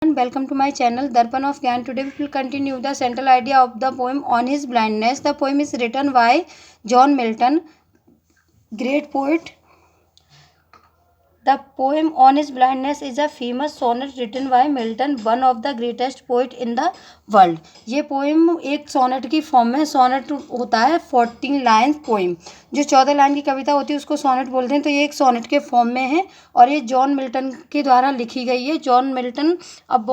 And welcome to my channel Darpan of Gyan. Today we will continue the central idea of the poem On His Blindness. The poem is written by John Milton, great poet. The poem On His Blindness is a famous sonnet written by Milton, one of the greatest poet in the world. ये poem एक sonnet की form में, sonnet होता है 14 line poem, जो 14 line की कविता होती है उसको सोनेट बोलते हैं। तो ये एक सोनेट के फॉर्म में है और ये जॉन मिल्टन के द्वारा लिखी गई है। जॉन मिल्टन अब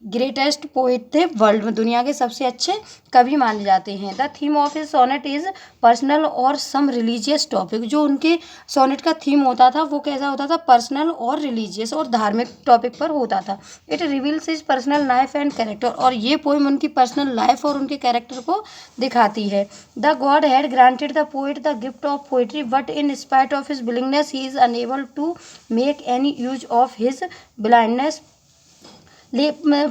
ग्रेटेस्ट पोएट थे वर्ल्ड में, दुनिया के सबसे अच्छे कवि माने जाते हैं। The theme of his sonnet is personal और सम रिलीजियस टॉपिक। जो उनके सोनेट का थीम होता था वो कैसा होता था? पर्सनल और रिलीजियस और धार्मिक टॉपिक पर होता था। It reveals his personal life and character. और ये पोएम उनकी पर्सनल लाइफ और उनके कैरेक्टर को दिखाती है। The god had granted the poet the gift of poetry but in spite of his willingness he is unable to make any use of his blindness.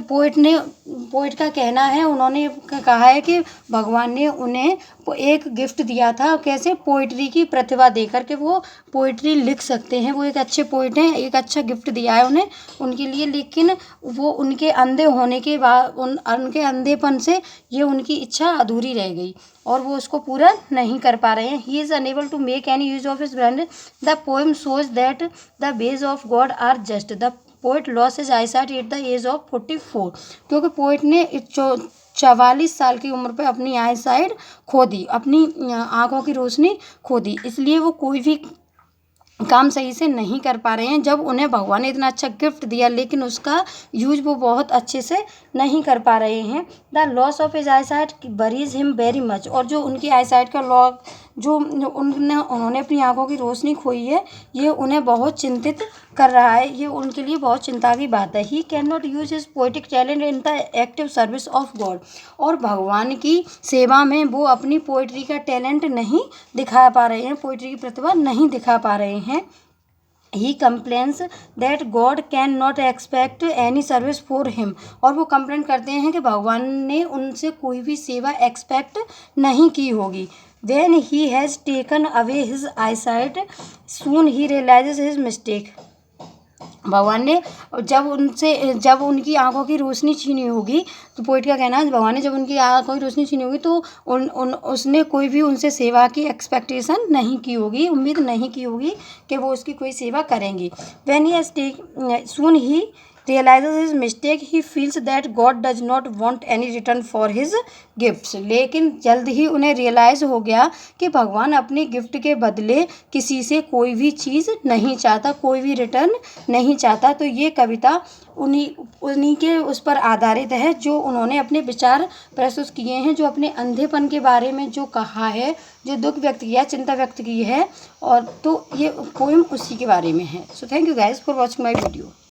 Poet का कहना है, उन्होंने कहा है कि भगवान ने उन्हें एक गिफ्ट दिया था, कैसे? पोइट्री की प्रतिभा देकर के वो पोइट्री लिख सकते हैं। वो एक अच्छे पोइट हैं, एक अच्छा गिफ्ट दिया है उन्हें उनके लिए। लेकिन वो उनके अंधे होने के बाद, उनके अंधेपन से ये उनकी इच्छा अधूरी रह गई और वो उसको पूरा नहीं कर पा रहे हैं। He is unable to make any use of his brand. The poem shows that the ways of god are just. The poet lost his eyesight at the age of 44। क्योंकि पोएट ने 44 साल की उम्र पे अपनी आईसाइट खो दी, अपनी आंखों की रोशनी खो दी, इसलिए वो कोई भी काम सही से नहीं कर पा रहे हैं। जब उन्हें भगवान ने इतना अच्छा गिफ्ट दिया लेकिन उसका यूज वो बहुत अच्छे से नहीं कर पा रहे हैं। The loss of his eyesight worries him very much. और जो उनकी आईसाइट का लॉस, जो उन्होंने अपनी आंखों की रोशनी खोई है, ये उन्हें बहुत चिंतित कर रहा है। ये उनके लिए बहुत चिंता की बात है। He can not use his poetic talent in the active service of God. और भगवान की सेवा में वो अपनी पोएट्री का टैलेंट नहीं दिखा पा रहे हैं, पोएट्री की प्रतिभा नहीं दिखा पा रहे हैं। He complains that God can not expect any service for him. और वो कंप्लेन करते हैं कि भगवान ने उनसे कोई भी सेवा एक्सपेक्ट नहीं की होगी। When he has taken away his eyesight, soon he realizes his mistake. भगवान ने जब उनकी आंखों की रोशनी छीनी होगी, तो पोइट का कहना है भगवान ने जब उनकी आंखों की रोशनी छीनी होगी तो उसने कोई भी उनसे सेवा की एक्सपेक्टेशन नहीं की होगी, उम्मीद नहीं की होगी कि वो उसकी कोई सेवा करेंगे। When he has soon he realizes his mistake, he feels that God does not want any return for his gifts. लेकिन जल्द ही उन्हें रियलाइज़ हो गया कि भगवान अपनी गिफ्ट के बदले किसी से कोई भी चीज़ नहीं चाहता, कोई भी रिटर्न नहीं चाहता। तो ये कविता उन्हीं के उस पर आधारित है जो उन्होंने अपने विचार प्रस्तुत किए हैं, जो अपने अंधेपन के बारे में जो कहा है, जो दुख व्यक्त किया, चिंता व्यक्त की है। और तो ये पोएम उसी के बारे में है। So thank you guys for watching my video.